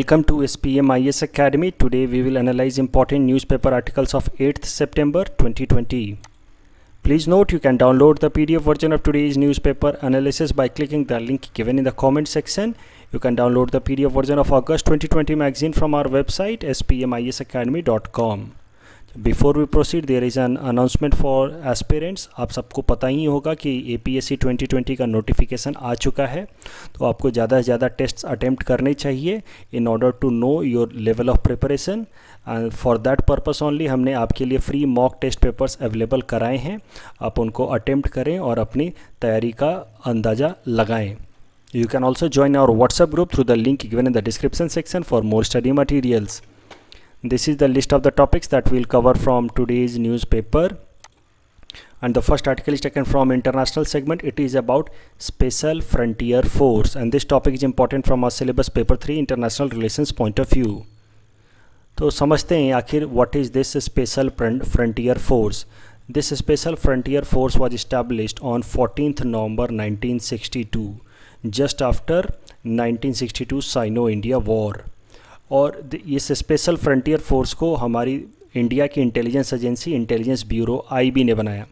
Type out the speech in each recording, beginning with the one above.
Welcome to SPM IS Academy. Today we will analyze important newspaper articles of 8th September 2020. Please note you can download the PDF version of today's newspaper analysis by clicking the link given in the comment section. You can download the PDF version of August 2020 magazine from our website spmisacademy.com. Before we proceed, there is an announcement for aspirants. आप सबको पता ही होगा कि APSC 2020 का notification आ चुका है, तो आपको ज़्यादा से ज़्यादा टेस्ट्स अटेम्प्ट करने चाहिए in order to know your level of preparation. And for that purpose only हमने आपके लिए free mock test papers available कराए हैं. आप उनको अटेम्प्ट करें और अपनी तैयारी का अंदाज़ा लगाएं. You can also join our WhatsApp group through the link given in the description section for more study materials. This is the list of the topics that we'll cover from today's newspaper. And the first article is taken from international segment. It is about Special Frontier Force. And this topic is important from our syllabus paper 3 international relations point of view. तो समझते हैं आखिर what is this Special Frontier Force. This Special Frontier Force was established on 14th November 1962, just after 1962 Sino-India War. और इस special frontier force को हमारी India की intelligence agency intelligence bureau IB ने बनाया.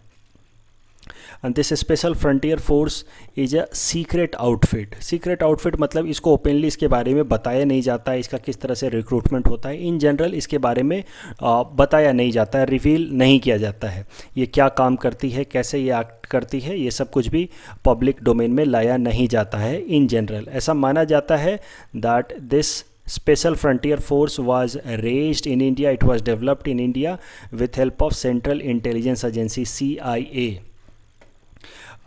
And this special frontier force is a secret outfit. Secret outfit मतलब इसको openly इसके बारे में बताया नहीं जाता है, इसका किस तरह से रिक्रूटमेंट होता है. इन जनरल इसके बारे में बताया नहीं जाता है, रिवील नहीं किया जाता है. ये क्या काम करती है, कैसे ये एक्ट करती है, ये सब कुछ भी पब्लिक डोमेन में लाया नहीं जाता है. इन जनरल ऐसा माना जाता है that this Special Frontier Force was raised in India. It was developed in India with help of Central Intelligence Agency CIA.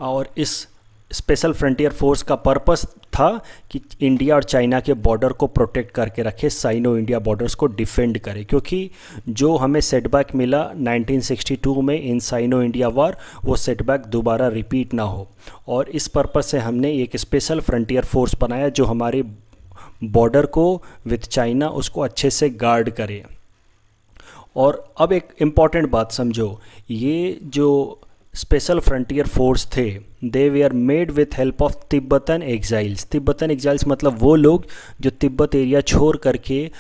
और इस स्पेशल फ्रंटियर फोर्स का पर्पस था कि इंडिया और चाइना के बॉर्डर को प्रोटेक्ट करके रखे, साइनो इंडिया बॉर्डर्स को डिफेंड करे. क्योंकि जो हमें सेटबैक मिला 1962 में इन साइनो इंडिया वार, वो सेटबैक दोबारा रिपीट ना हो. और इस पर्पस से हमने एक स्पेशल फ्रंटियर फोर्स बनाया जो हमारे बॉर्डर को विथ चाइना उसको अच्छे से गार्ड करे. और अब एक इम्पॉर्टेंट बात समझो, ये जो स्पेशल फ्रंटियर फोर्स थे they were made with help of Tibetan exiles. Tibetan exiles मतलब वो लोग जो तिब्बत एरिया छोड़ करके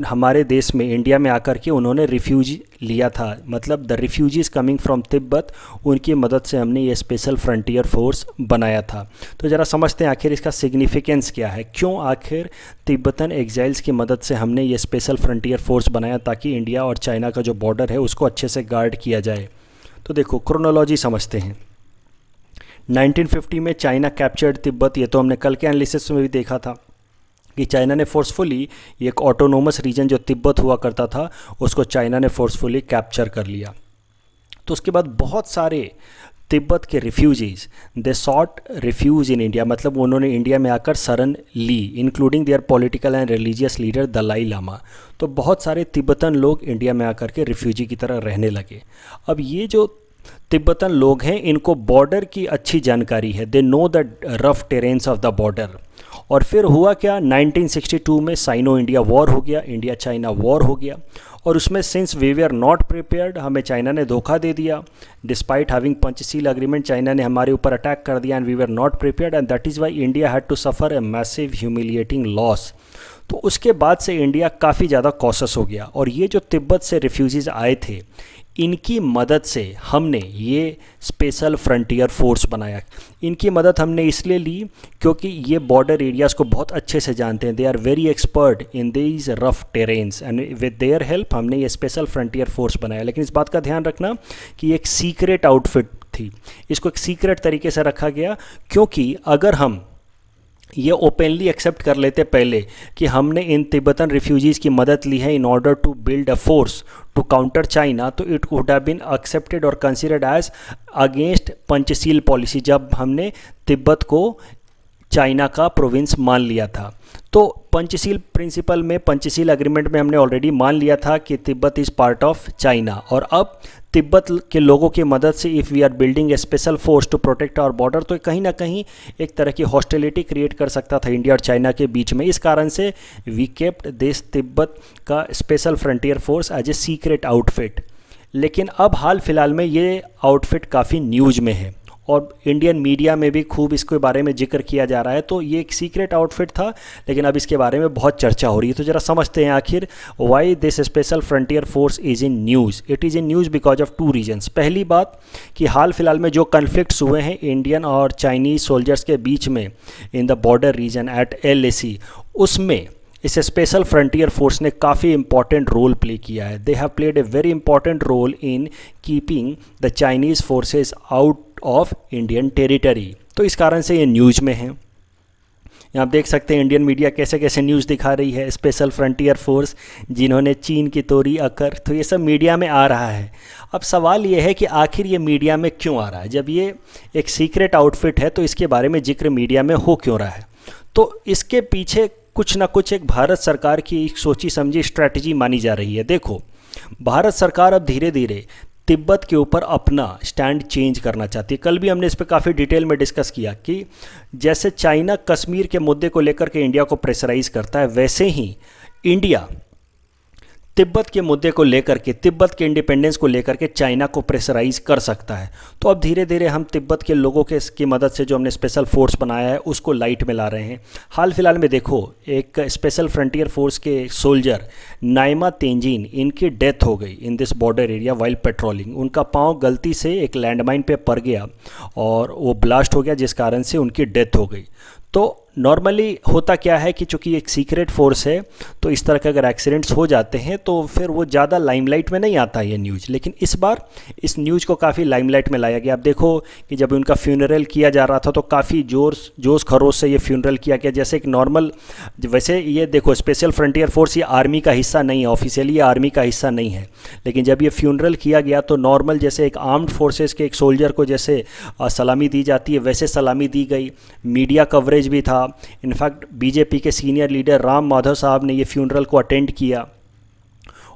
हमारे देश में इंडिया में आकर के उन्होंने रिफ्यूज लिया था. मतलब the refugees coming from Tibet, उनकी मदद से हमने ये स्पेशल फ्रंटियर फोर्स बनाया था. तो ज़रा समझते हैं आखिर इसका सिग्निफिकेंस क्या है, क्यों आखिर तिब्बतन एग्जाइल्स की मदद से हमने ये स्पेशल फ्रंटियर फोर्स बनाया ताकि इंडिया और चाइना का जो बॉर्डर है उसको अच्छे से गार्ड किया जाए. तो देखो क्रोनोलॉजी समझते हैं. 1950 में चाइना कैप्चर्ड तिब्बत. ये तो हमने कल के एनालिसिस में भी देखा था कि चाइना ने फोर्सफुली एक ऑटोनोमस रीजन जो तिब्बत हुआ करता था उसको चाइना ने फोर्सफुली कैप्चर कर लिया. तो उसके बाद बहुत सारे तिब्बत के refugees they sought refuge in India, मतलब उन्होंने इंडिया में आकर शरण ली, including their political and religious leader Dalai Lama. तो बहुत सारे तिब्बतन लोग इंडिया में आकर के रिफ्यूजी की तरह रहने लगे. अब ये जो तिब्बतन लोग हैं इनको बॉर्डर की अच्छी जानकारी है, they know the rough terrains of the border. और फिर हुआ क्या, 1962 में साइनो इंडिया वॉर हो गया, इंडिया चाइना वॉर हो गया. और उसमें since we were not prepared, हमें चाइना ने धोखा दे दिया. Despite having Panchsheel agreement China ने हमारे ऊपर अटैक कर दिया and we were not prepared and that is why India had to suffer a massive humiliating loss. तो उसके बाद से इंडिया काफ़ी ज़्यादा कॉशस हो गया. और ये जो तिब्बत से रिफ्यूजीज़ आए थे इनकी मदद से हमने ये स्पेशल फ्रंटियर फोर्स बनाया. इनकी मदद हमने इसलिए ली क्योंकि ये बॉर्डर एरियाज़ को बहुत अच्छे से जानते हैं. They are very expert in these rough terrains and with their help हमने ये स्पेशल फ्रंटियर फोर्स बनाया. लेकिन इस बात का ध्यान रखना कि एक सीक्रेट आउटफिट थी, इसको एक सीक्रेट तरीके से रखा गया. क्योंकि अगर हम ये ओपनली एक्सेप्ट कर लेते पहले कि हमने इन तिब्बतन रिफ्यूजीज़ की मदद ली है in order to build a force to counter China, तो it would have been accepted और considered as against Panchsheel policy, जब हमने तिब्बत को चाइना का प्रोविंस मान लिया था. तो पंचशील प्रिंसिपल में, पंचशील एग्रीमेंट में हमने ऑलरेडी मान लिया था कि Tibet is part of China. और अब तिब्बत के लोगों की मदद से if we are building a special force to protect our border, तो कहीं ना कहीं एक तरह की हॉस्टिलिटी क्रिएट कर सकता था इंडिया और चाइना के बीच में. इस कारण से वी केप्ट दिस तिब्बत का special frontier force as a secret outfit. लेकिन अब हाल फिलहाल में ये आउटफिट काफ़ी न्यूज़ में है और इंडियन मीडिया में भी खूब इसके बारे में जिक्र किया जा रहा है। तो ये एक सीक्रेट आउटफिट था, लेकिन अब इसके बारे में बहुत चर्चा हो रही है। तो ज़रा समझते हैं आखिर why this special frontier force is in news. It is in news because of two reasons. पहली बात कि हाल फिलहाल में जो कन्फ्लिक्ट्स हुए हैं इंडियन और चाइनीज़ सोल्जर्स के बीच में in the border region at LAC, उसमें इस स्पेशल फ्रंटियर फोर्स ने काफ़ी इंपॉर्टेंट रोल प्ले किया है। They have played a very important role in keeping the Chinese forces out of Indian territory. तो इस कारण से ये न्यूज़ में है। आप देख सकते हैं इंडियन मीडिया कैसे कैसे न्यूज़ दिखा रही है, स्पेशल फ्रंटियर फोर्स जिन्होंने चीन की तोड़ी अकर। तो ये सब मीडिया में आ रहा है। अब सवाल ये है कि आखिर ये मीडिया में क्यों आ रहा है? जब ये एक सीक्रेट आउटफिट है तो इसके बारे में जिक्र मीडिया में हो क्यों रहा है? तो इसके पीछे कुछ ना कुछ एक भारत सरकार की एक सोची समझी स्ट्रैटेजी मानी जा रही है। देखो, भारत सरकार अब धीरे धीरे तिब्बत के ऊपर अपना स्टैंड चेंज करना चाहती है। कल भी हमने इस पर काफ़ी डिटेल में डिस्कस किया कि जैसे चाइना कश्मीर के मुद्दे को लेकर के इंडिया को प्रेशराइज करता है, वैसे ही इंडिया तिब्बत के मुद्दे को लेकर के, तिब्बत के इंडिपेंडेंस को लेकर के चाइना को प्रेशराइज कर सकता है। तो अब धीरे धीरे हम तिब्बत के लोगों के की मदद से जो हमने स्पेशल फोर्स बनाया है उसको लाइट में ला रहे हैं। हाल फिलहाल में देखो, एक स्पेशल फ्रंटियर फोर्स के सोल्जर नाइमा तेंजिन, इनकी डेथ हो गई in this border area while patrolling. उनका पाँव गलती से एक लैंडमाइन पे पड़ गया और वो ब्लास्ट हो गया, जिस कारण से उनकी डेथ हो गई। तो नॉर्मली होता क्या है कि चूंकि एक सीक्रेट फोर्स है तो इस तरह के अगर एक्सीडेंट्स हो जाते हैं तो फिर वो ज़्यादा लाइमलाइट में नहीं आता ये न्यूज़। लेकिन इस बार इस न्यूज़ को काफ़ी लाइमलाइट में लाया गया। आप देखो कि जब उनका फ्यूनरल किया जा रहा था तो काफ़ी जोश खरोश से ये फ्यूनरल किया गया, जैसे एक नॉर्मल। वैसे ये देखो, स्पेशल फ्रंटियर फोर्स ये आर्मी का हिस्सा नहीं है, ऑफिशियली ये आर्मी का हिस्सा नहीं है, लेकिन जब ये फ्यूनरल किया गया तो नॉर्मल जैसे एक आर्म्ड फोर्सेस के एक सोल्जर को जैसे सलामी दी जाती है वैसे सलामी दी गई। मीडिया कवरेज भी था। इनफैक्ट बीजेपी के सीनियर लीडर राम माधव साहब ने ये फ्यूनरल को अटेंड किया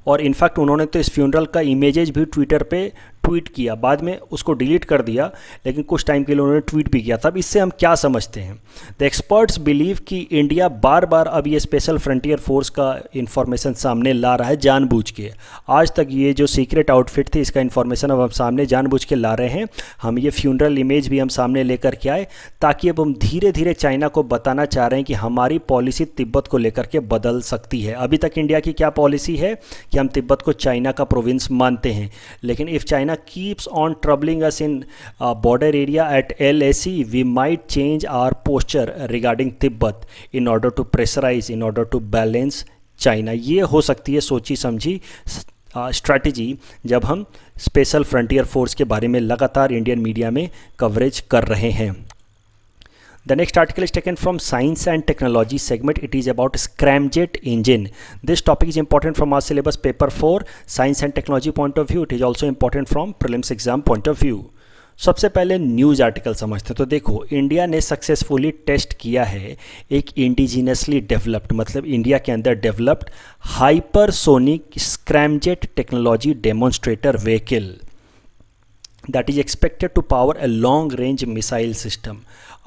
और इनफैक्ट उन्होंने तो इस फ्यूनरल का इमेजेस भी ट्विटर पे ट्वीट किया। बाद में उसको डिलीट कर दिया, लेकिन कुछ टाइम के लिए उन्होंने ट्वीट भी किया। तब इससे हम क्या समझते हैं? द एक्सपर्ट्स बिलीव कि इंडिया बार बार अब ये स्पेशल फ्रंटियर फोर्स का इन्फॉर्मेशन सामने ला रहा है जानबूझ के। आज तक ये जो सीक्रेट आउटफिट थी इसका इन्फॉर्मेशन अब हम सामने जानबूझ के ला रहे हैं। हम ये फ्यूनरल इमेज भी हम सामने लेकर के आए ताकि अब हम धीरे धीरे चाइना को बताना चाह रहे हैं कि हमारी पॉलिसी तिब्बत को लेकर के बदल सकती है। अभी तक इंडिया की क्या पॉलिसी है कि हम तिब्बत को चाइना का प्रोविंस मानते हैं, लेकिन if China keeps on troubling us in border area at LAC, we might change our posture regarding Tibet in order to pressurize, in order to balance China। ये हो सकती है सोची समझी स्ट्रैटेजी जब हम स्पेशल फ्रंटियर फोर्स के बारे में लगातार इंडियन मीडिया में कवरेज कर रहे हैं। The next article is taken from Science and Technology segment. It is about scramjet engine. This topic is important from our syllabus paper 4 Science and Technology point of view. It is also important from prelims exam point of view. सबसे पहले news article समझते हैं। तो देखो, India ने successfully test किया है एक इंडिजिनसली डेवलप्ड, मतलब इंडिया के अंदर developed hypersonic scramjet technology demonstrator vehicle that is expected to power a long range missile system.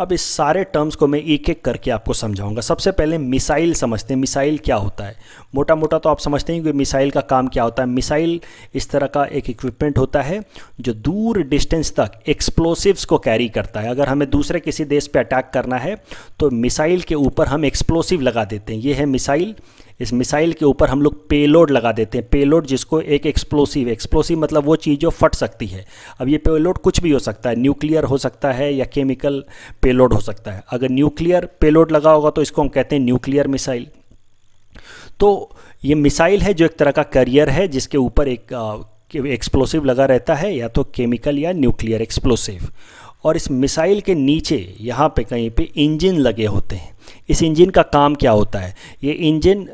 अब इस सारे टर्म्स को मैं एक एक करके आपको समझाऊंगा। सबसे पहले मिसाइल समझते हैं। मिसाइल क्या होता है? मोटा मोटा तो आप समझते हैं कि मिसाइल का काम क्या होता है। मिसाइल इस तरह का एक इक्विपमेंट होता है जो दूर डिस्टेंस तक एक्सप्लोसिव्स को कैरी करता है। अगर हमें दूसरे किसी देश पे अटैक करना है तो मिसाइल के ऊपर हम एक्सप्लोसिव लगा देते हैं। ये है मिसाइल। इस मिसाइल के ऊपर हम लोग पेलोड लगा देते हैं। पेलोड जिसको एक एक्सप्लोसिव मतलब वो चीज़ जो फट सकती है। अब ये पेलोड कुछ भी हो सकता है, न्यूक्लियर हो सकता है या केमिकल पेलोड हो सकता है। अगर न्यूक्लियर पेलोड लगा होगा तो इसको हम कहते हैं न्यूक्लियर मिसाइल। तो ये मिसाइल है जो एक तरह का कैरियर है जिसके ऊपर एक एक्सप्लोसिव लगा रहता है, या तो केमिकल या न्यूक्लियर एक्सप्लोसिव। और इस मिसाइल के नीचे यहाँ पे कहीं पे इंजन लगे होते हैं। इस इंजन का काम क्या होता है? ये इंजन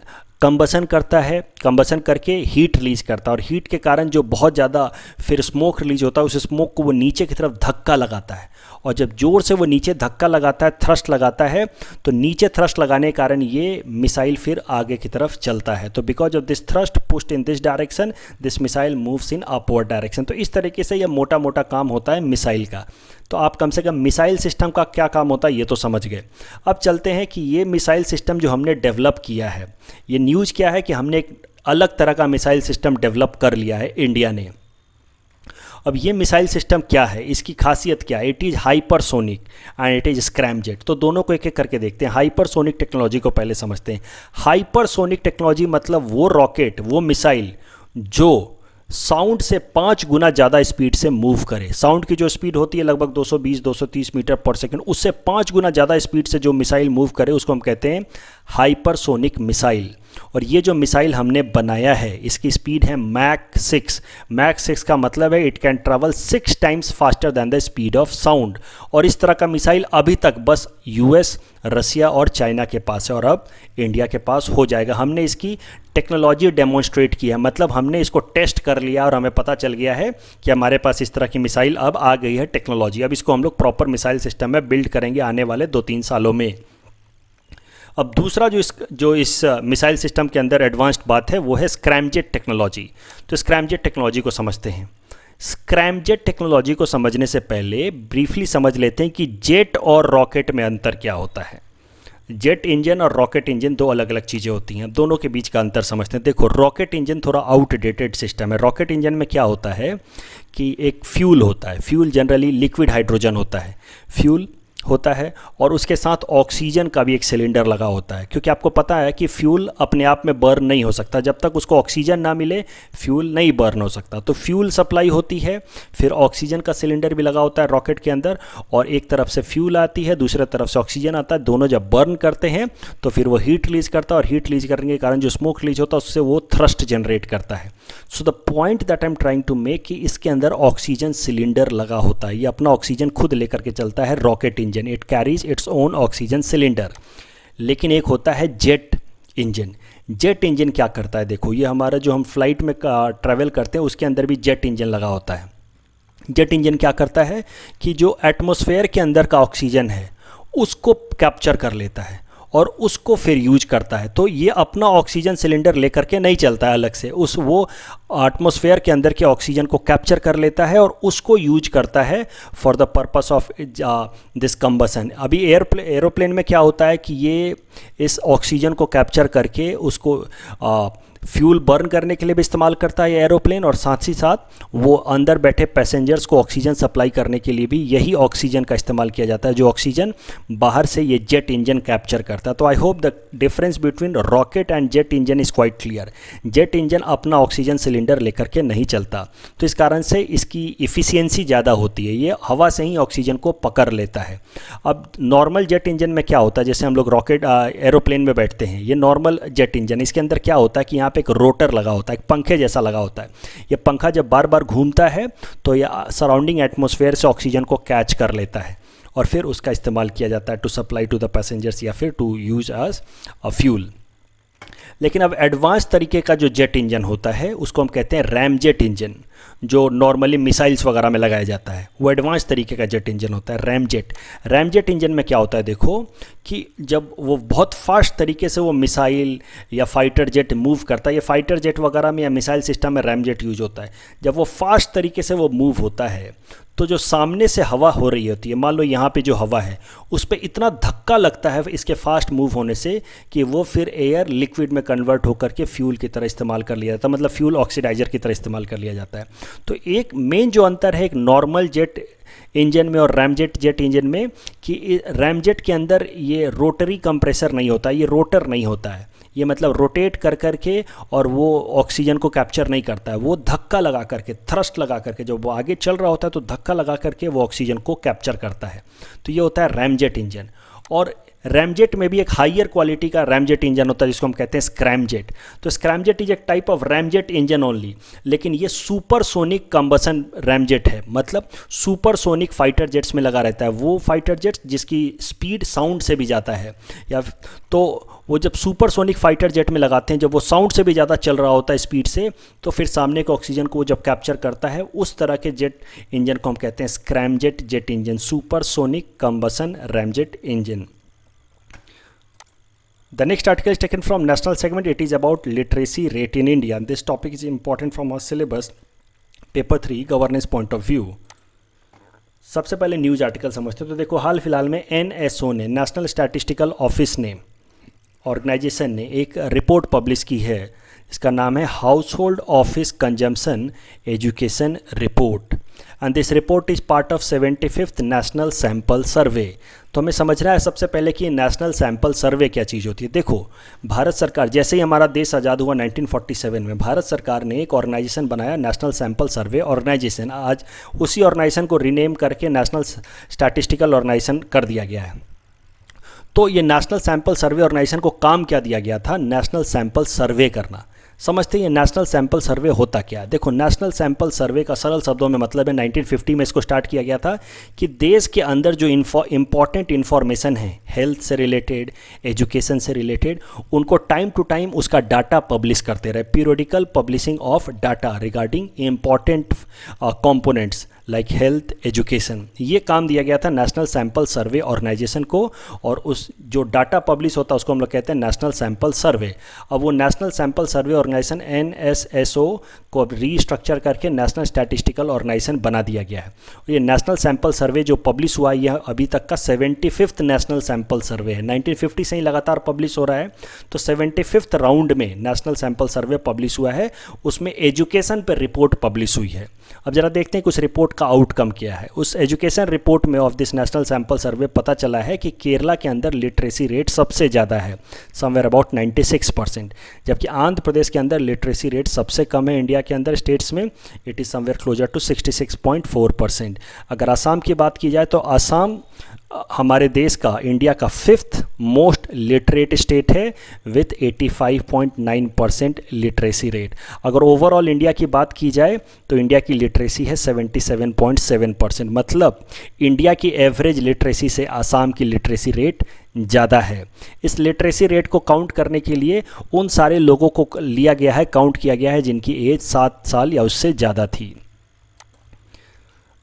कंबसन करता है, कंबसन करके हीट रिलीज करता है और हीट के कारण जो बहुत ज़्यादा फिर स्मोक रिलीज होता है, उस स्मोक को वो नीचे की तरफ धक्का लगाता है। और जब जोर से वो नीचे धक्का लगाता है, थ्रस्ट लगाता है, तो नीचे थ्रस्ट लगाने के कारण ये मिसाइल फिर आगे की तरफ चलता है। तो because of this thrust pushed in this direction, this missile moves in upward direction. तो इस तरीके से यह मोटा मोटा काम होता है मिसाइल का। तो आप कम से कम मिसाइल सिस्टम का क्या काम होता है ये तो समझ गए। अब चलते हैं कि ये मिसाइल सिस्टम जो हमने डेवलप किया है, ये न्यूज़ क्या है कि हमने एक अलग तरह का मिसाइल सिस्टम डेवलप कर लिया है इंडिया ने। अब ये मिसाइल सिस्टम क्या है, इसकी खासियत क्या है? It is hypersonic and it is scramjet. तो दोनों को एक एक करके देखते हैं। हाइपरसोनिक टेक्नोलॉजी को पहले समझते हैं। हाइपरसोनिक टेक्नोलॉजी मतलब वो रॉकेट, वो मिसाइल जो साउंड से 5 गुना ज़्यादा स्पीड से मूव करे। साउंड की जो स्पीड होती है लगभग 220-230 मीटर पर सेकंड, उससे 5 गुना ज़्यादा स्पीड से जो मिसाइल मूव करे उसको हम कहते हैं हाइपरसोनिक मिसाइल। और ये जो मिसाइल हमने बनाया है इसकी स्पीड है मैक 6। मैक 6 का मतलब है it can travel 6 times faster than the speed of sound. और इस तरह का मिसाइल अभी तक बस यूएस, रसिया और चाइना के पास है और अब इंडिया के पास हो जाएगा। हमने इसकी टेक्नोलॉजी डेमोन्स्ट्रेट की है, मतलब हमने इसको टेस्ट कर लिया और हमें पता चल गया है कि हमारे पास इस तरह की मिसाइल अब आ गई है टेक्नोलॉजी। अब इसको हम लोग प्रॉपर मिसाइल सिस्टम में बिल्ड करेंगे आने वाले 2-3 सालों में। अब दूसरा जो इस मिसाइल सिस्टम के अंदर एडवांस्ड बात है वो है स्क्रैमजेट टेक्नोलॉजी। तो स्क्रैमजेट टेक्नोलॉजी को समझते हैं। स्क्रैमजेट टेक्नोलॉजी को समझने से पहले ब्रीफली समझ लेते हैं कि जेट और रॉकेट में अंतर क्या होता है। जेट इंजन और रॉकेट इंजन दो अलग अलग चीज़ें होती हैं। दोनों के बीच का अंतर समझते हैं। देखो, रॉकेट इंजन थोड़ा आउटडेटेड सिस्टम है। रॉकेट इंजन में क्या होता है कि एक फ्यूल होता है। फ्यूल जनरली लिक्विड हाइड्रोजन होता है, फ्यूल होता है, और उसके साथ ऑक्सीजन का भी एक सिलेंडर लगा होता है। क्योंकि आपको पता है कि फ्यूल अपने आप में बर्न नहीं हो सकता, जब तक उसको ऑक्सीजन ना मिले फ्यूल नहीं बर्न हो सकता। तो फ्यूल सप्लाई होती है, फिर ऑक्सीजन का सिलेंडर भी लगा होता है रॉकेट के अंदर, और एक तरफ से फ्यूल आती है, दूसरी तरफ से ऑक्सीजन आता है। दोनों जब बर्न करते हैं तो फिर वो हीट रिलीज करता है, और हीट रिलीज करने के कारण जो स्मोक रिलीज होता है उससे वो थ्रस्ट जनरेट करता है। So the point that I am trying to make कि इसके अंदर ऑक्सीजन सिलेंडर लगा होता है। ये अपना ऑक्सीजन खुद लेकर के चलता है rocket engine. It carries its own oxygen cylinder. लेकिन एक होता है जेट इंजन। जेट इंजन क्या करता है? देखो, ये हमारा जो हम फ्लाइट में ट्रैवल करते हैं उसके अंदर भी जेट इंजन लगा होता है। जेट इंजन क्या करता है कि जो एटमॉस्फेयर के अंदर का ऑक्सीजन है उसको कैप्चर कर लेता है और उसको फिर यूज करता है। तो ये अपना ऑक्सीजन सिलेंडर लेकर के नहीं चलता है अलग से, वो एटमॉस्फेयर के अंदर के ऑक्सीजन को कैप्चर कर लेता है और उसको यूज करता है for the purpose of this combustion. अभी एरोप्लेन में क्या होता है कि ये इस ऑक्सीजन को कैप्चर करके उसको फ्यूल बर्न करने के लिए भी इस्तेमाल करता है एरोप्लेन, और साथ ही साथ वो अंदर बैठे पैसेंजर्स को ऑक्सीजन सप्लाई करने के लिए भी यही ऑक्सीजन का इस्तेमाल किया जाता है, जो ऑक्सीजन बाहर से ये जेट इंजन कैप्चर करता है। तो I hope the difference between rocket and jet engine is quite clear. Jet engine अपना ऑक्सीजन सिलेंडर लेकर के नहीं चलता, तो इस कारण से इसकी इफ़िशियंसी ज़्यादा होती है, ये हवा से ही ऑक्सीजन को पकड़ लेता है। अब नॉर्मल जेट इंजन में क्या होता है, जैसे हम लोग रॉकेट एरोप्लेन में बैठते हैं, ये नॉर्मल जेट इंजन, इसके अंदर क्या होता है कि यहाँ पे एक रोटर लगा होता है, एक पंखे जैसा लगा होता है। ये पंखा जब बार बार घूमता है तो ये सराउंडिंग एटमॉस्फेयर से ऑक्सीजन को कैच कर लेता है और फिर उसका इस्तेमाल किया जाता है to supply to the passengers या फिर to use as a fuel. लेकिन अब एडवांस तरीके का जो जेट इंजन होता है उसको हम कहते हैं रैमजेट इंजन, जो नॉर्मली मिसाइल्स वगैरह में लगाया जाता है, वो एडवांस तरीके का जेट इंजन होता है रैमजेट। रैमजेट इंजन में क्या होता है, देखो कि जब वो बहुत फास्ट तरीके से वो मिसाइल या फाइटर जेट मूव करता है, ये फाइटर जेट वगैरह में या मिसाइल सिस्टम में रैमजेट यूज होता है। जब वो फास्ट तरीके से वो मूव होता है तो जो सामने से हवा हो रही होती है, मान लो यहाँ पे जो हवा है उस पर इतना धक्का लगता है इसके फास्ट मूव होने से कि वो फिर एयर लिक्विड में कन्वर्ट होकर के फ्यूल की तरह इस्तेमाल कर लिया जाता है, मतलब फ्यूल ऑक्सीडाइजर की तरह इस्तेमाल कर लिया जाता है। तो एक मेन जो अंतर है एक नॉर्मल जेट इंजन में और रैमजेट जेट इंजन में, कि रैमजेट के अंदर ये रोटरी कंप्रेसर नहीं होता, ये रोटर नहीं होता है, ये मतलब रोटेट कर करके और वो ऑक्सीजन को कैप्चर नहीं करता है, वो धक्का लगा करके, थ्रस्ट लगा करके, जब वो आगे चल रहा होता है तो धक्का लगा करके वो ऑक्सीजन को कैप्चर करता है। तो ये होता है रैमजेट इंजन। और रैमजेट में भी एक हाइयर क्वालिटी का रैमजेट इंजन होता है जिसको हम कहते हैं स्क्रैमजेट। तो स्क्रैमजेट इज एक type of ramjet engine only, लेकिन ये सुपरसोनिक कंबसन रैमजेट है, मतलब सुपरसोनिक फाइटर जेट्स में लगा रहता है। वो फाइटर जेट्स जिसकी स्पीड साउंड से भी ज़्यादा है, या तो वो जब सुपरसोनिक फाइटर जेट में लगाते हैं, जब वो साउंड से भी ज़्यादा चल रहा होता है स्पीड से, तो फिर सामने के ऑक्सीजन को जब कैप्चर करता है, उस तरह के जेट इंजन को हम कहते हैं scramjet jet engine, supersonic combustion ramjet engine. The next article is taken from national segment. It is about literacy rate in India. And this topic is important from our syllabus, paper 3, governance point of view. सबसे पहले news article समझते हैं। तो देखो, हाल फिलहाल में NSO ने, national statistical office ने, ऑर्गेनाइजेशन ने एक रिपोर्ट पब्लिश की है। इसका नाम है house hold office consumption education report. And this report is part of 75th national Sample सर्वे। तो हमें समझना है सबसे पहले कि नेशनल सैंपल सर्वे क्या चीज़ होती है। देखो, भारत सरकार, जैसे ही हमारा देश आज़ाद हुआ 1947 में, भारत सरकार ने एक ऑर्गेनाइजेशन बनाया, नेशनल सैंपल सर्वे ऑर्गेनाइजेशन। आज उसी ऑर्गेनाइजेशन को रीनेम करके नेशनल स्टैटिस्टिकल ऑर्गेनाइजेशन कर दिया गया है। तो ये नेशनल सैंपल सर्वे ऑर्गेनाइजेशन को काम क्या दिया गया था? नेशनल सैंपल सर्वे करना। समझते हैं ये नेशनल सैंपल सर्वे होता क्या है। देखो, नेशनल सैंपल सर्वे का सरल शब्दों में मतलब है, 1950 में इसको स्टार्ट किया गया था कि देश के अंदर जो इम्पॉर्टेंट इन्फॉर्मेशन है, हेल्थ से रिलेटेड, एजुकेशन से रिलेटेड, उनको टाइम टू टाइम उसका डाटा पब्लिश करते रहे। Periodical publishing of data regarding important components like health, education, ये काम दिया गया था नेशनल सैंपल सर्वे ऑर्गेनाइजेशन को। और उस जो डाटा पब्लिश होता है उसको हम लोग कहते हैं नेशनल सैंपल सर्वे। अब वो National Sample Survey Organisation NSSO को रीस्ट्रक्चर करके नेशनल स्टैटिस्टिकल ऑर्गेनाइजेशन बना दिया गया है। ये नेशनल सैंपल सर्वे जो पब्लिश हुआ है, यह अभी तक का 75th नेशनल सैंपल सर्वे है। 1950 से ही लगातार पब्लिश हो रहा है, तो 75th राउंड में नेशनल सैंपल सर्वे पब्लिश हुआ है। उसमें एजुकेशन पर रिपोर्ट पब्लिश हुई है। अब जरा देखते हैं कुछ रिपोर्ट का आउटकम क्या है। उस एजुकेशन रिपोर्ट में ऑफ दिस नेशनल सैंपल सर्वे पता चला है कि केरला के अंदर लिटरेसी रेट सबसे ज़्यादा है, समवेयर अबाउट 96%, जबकि आंध्र प्रदेश के अंदर लिटरेसी रेट सबसे कम है इंडिया के अंदर स्टेट्स में, it is somewhere closer to 66.4%। अगर असम की बात की जाए तो असम हमारे देश का, इंडिया का 5th मोस्ट लिटरेट स्टेट है विथ 85.9% लिटरेसी रेट। अगर ओवरऑल इंडिया की बात की जाए तो इंडिया की लिटरेसी है 77.7%, मतलब इंडिया की एवरेज लिटरेसी से आसाम की लिटरेसी रेट ज़्यादा है। इस लिटरेसी रेट को काउंट करने के लिए उन सारे लोगों को लिया गया है, काउंट किया गया है जिनकी एज 7 साल या उससे ज़्यादा थी।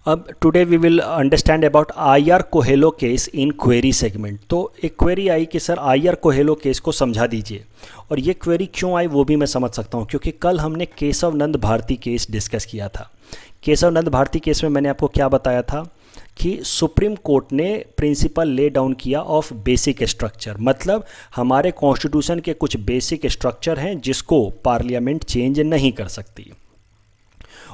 अब today we will understand about IR Coelho case in query segment. तो एक क्वेरी आई कि सर आईआर कोहेलो केस को समझा दीजिए, और ये क्वेरी क्यों आई वो भी मैं समझ सकता हूँ, क्योंकि कल हमने केशव नंद भारती केस डिस्कस किया था। केशव नंद भारती केस में मैंने आपको क्या बताया था कि सुप्रीम कोर्ट ने प्रिंसिपल ले डाउन किया ऑफ बेसिक स्ट्रक्चर, मतलब हमारे कॉन्स्टिट्यूशन के कुछ बेसिक स्ट्रक्चर हैं जिसको पार्लियामेंट चेंज नहीं कर सकती।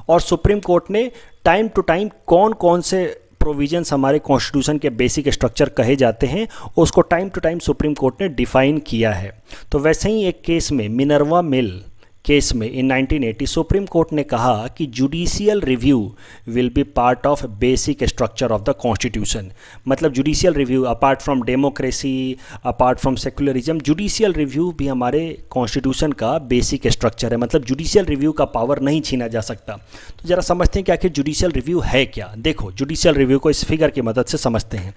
और सुप्रीम कोर्ट ने टाइम टू टाइम कौन कौन से प्रोविजंस हमारे कॉन्स्टिट्यूशन के बेसिक स्ट्रक्चर कहे जाते हैं, उसको time to time Supreme Court ने डिफाइन किया है। तो वैसे ही एक केस में, मिनर्वा मिल केस में इन 1980 सुप्रीम कोर्ट ने कहा कि judicial review will be part of basic structure of the constitution. मतलब judicial review, apart from democracy, apart from secularism, judicial review भी हमारे कॉन्स्टिट्यूशन का बेसिक स्ट्रक्चर है। मतलब जुडिशियल रिव्यू का पावर नहीं छीना जा सकता। तो ज़रा समझते हैं कि आखिर जुडिशियल रिव्यू है क्या। देखो, जुडिशियल रिव्यू को इस फिगर की मदद से समझते हैं।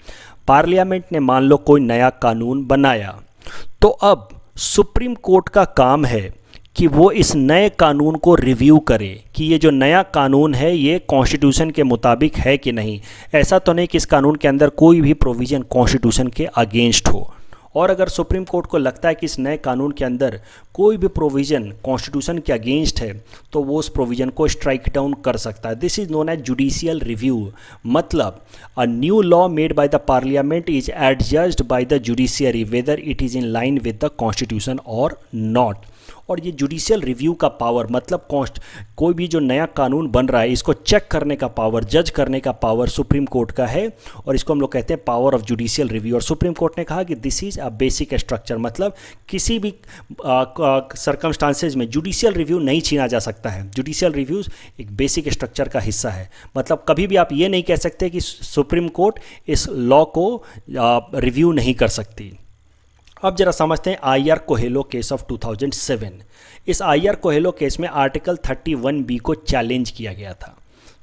पार्लियामेंट ने मान लो कोई नया कानून बनाया, तो अब सुप्रीम कोर्ट का काम है कि वो इस नए कानून को रिव्यू करे कि ये जो नया कानून है ये कॉन्स्टिट्यूशन के मुताबिक है कि नहीं। ऐसा तो नहीं कि इस कानून के अंदर कोई भी प्रोविज़न कॉन्स्टिट्यूशन के अगेंस्ट हो। और अगर सुप्रीम कोर्ट को लगता है कि इस नए कानून के अंदर कोई भी प्रोविज़न कॉन्स्टिट्यूशन के अगेंस्ट है, तो वो उस प्रोविज़न को स्ट्राइक डाउन कर सकता है। This is known as judicial review. मतलब a new law made by the parliament is adjudged by the judiciary whether it is in line with the constitution और नॉट। और ये जुडिशियल रिव्यू का power, मतलब कोई भी जो नया कानून बन रहा है इसको चेक करने का पावर, जज करने का पावर सुप्रीम कोर्ट का है, और इसको हम लोग कहते हैं पावर ऑफ जुडिशियल रिव्यू। और सुप्रीम कोर्ट ने कहा कि this is a basic structure, मतलब किसी भी सर्कमस्टांसेज में जुडिशियल रिव्यू नहीं छीना जा सकता है। जुडिशियल रिव्यूज़ एक बेसिक स्ट्रक्चर का हिस्सा है। मतलब कभी भी आप ये नहीं कह सकते कि सुप्रीम कोर्ट इस लॉ को रिव्यू नहीं कर सकती। अब जरा समझते हैं आईआर कोहेलो केस ऑफ 2007। इस आईआर कोहेलो केस में आर्टिकल 31B को चैलेंज किया गया था।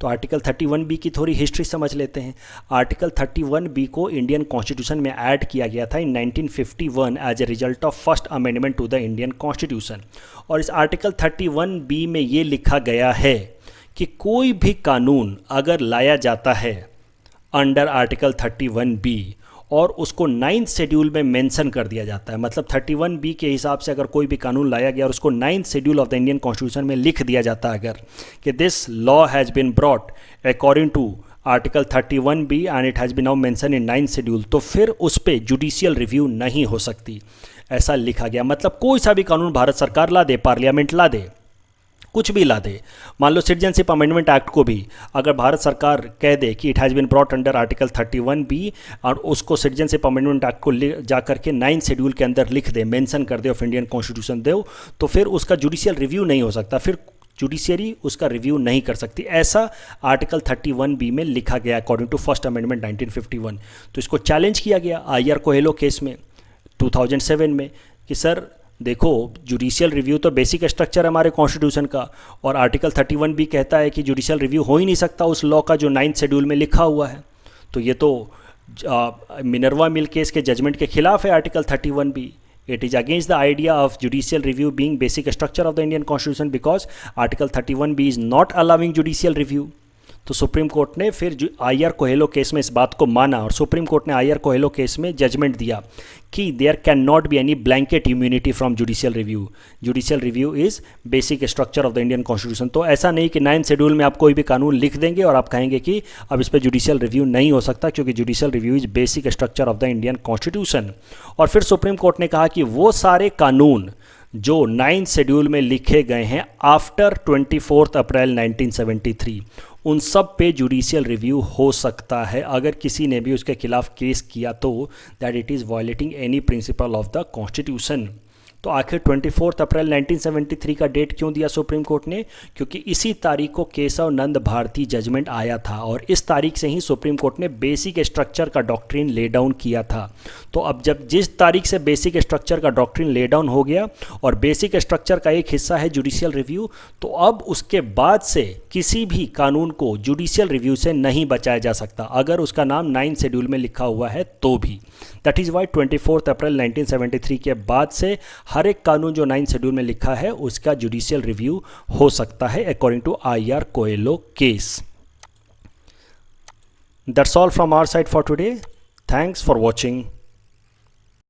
तो आर्टिकल 31B की थोड़ी हिस्ट्री समझ लेते हैं। आर्टिकल 31B को इंडियन कॉन्स्टिट्यूशन में ऐड किया गया था in 1951 as a result of first amendment to the Indian Constitution. और इस आर्टिकल 31B में ये लिखा गया है कि कोई भी कानून अगर लाया जाता है अंडर आर्टिकल 31B और उसको 9th शेड्यूल में मेंशन कर दिया जाता है, मतलब 31B के हिसाब से अगर कोई भी कानून लाया गया और उसको 9th schedule of the Indian Constitution में लिख दिया जाता है अगर कि this law has been brought according to article 31B and it has been now mention in 9th schedule, तो फिर उस पर जुडिशियल रिव्यू नहीं हो सकती, ऐसा लिखा गया। मतलब कोई सा भी कानून भारत सरकार ला दे, पार्लियामेंट ला दे, कुछ भी ला दे, मान लो सिटीजनशिप अमेंडमेंट एक्ट को भी अगर भारत सरकार कह दे कि it has been brought under article 31B और उसको सिटीजनशिप अमेंडमेंट एक्ट को जा करके 9 शेड्यूल के अंदर लिख दे, मेंशन कर दे ऑफ इंडियन कॉन्स्टिट्यूशन दे, तो फिर उसका जुडिशियल रिव्यू नहीं हो सकता, फिर जुडिशियरी उसका रिव्यू नहीं कर सकती। ऐसा आर्टिकल 31B में लिखा गया अकॉर्डिंग टू फर्स्ट अमेंडमेंट 1951। तो इसको चैलेंज किया गया IR कोहेलो केस में 2007 में कि सर देखो, जुडिशियल रिव्यू तो बेसिक स्ट्रक्चर है हमारे कॉन्स्टिट्यूशन का, और आर्टिकल 31B कहता है कि जुडिशियल रिव्यू हो ही नहीं सकता उस लॉ का जो 9th शेड्यूल में लिखा हुआ है। तो ये तो मिनर्वा मिल केस के जजमेंट के खिलाफ है article 31B। It is against the idea of judicial review being basic structure of the Indian Constitution because Article 31B is not allowing judicial review। तो सुप्रीम कोर्ट ने फिर IR Coelho case में इस बात को माना और सुप्रीम कोर्ट ने IR कोहेलो केस में जजमेंट दिया कि there can not be any blanket immunity from judicial review. Judicial review is basic structure of the Indian Constitution. तो ऐसा नहीं कि 9th शेड्यूल में आप कोई भी कानून लिख देंगे और आप कहेंगे कि अब इस पर जुडिशियल रिव्यू नहीं हो सकता, क्योंकि judicial review is basic structure of the Indian Constitution. और फिर सुप्रीम कोर्ट ने कहा कि वो सारे कानून जो 9th शेड्यूल में लिखे गए हैं आफ्टर 24 अप्रैल 1973, उन सब पे जुडिशियल रिव्यू हो सकता है अगर किसी ने भी उसके खिलाफ केस किया तो, that it is violating any principle of the constitution. तो आखिर 24 अप्रैल 1973 का डेट क्यों दिया सुप्रीम कोर्ट ने? क्योंकि इसी तारीख को केशव नंद भारती जजमेंट आया था और इस तारीख से ही सुप्रीम कोर्ट ने बेसिक स्ट्रक्चर का डॉक्ट्रिन ले डाउन किया था। तो अब जब जिस तारीख से बेसिक स्ट्रक्चर का डॉक्ट्रिन ले डाउन हो गया और बेसिक स्ट्रक्चर का एक हिस्सा है जुडिशियल रिव्यू, तो अब उसके बाद से किसी भी कानून को जुडिशियल रिव्यू से नहीं बचाया जा सकता अगर उसका नाम 9th शेड्यूल में लिखा हुआ है तो भी। दैट इज़ वाई 24 अप्रैल 1973 के बाद से हर एक कानून जो 9th शेड्यूल में लिखा है उसका जुडिशियल रिव्यू हो सकता है according to IR Coelho case. That's all from our side for today. Thanks for watching.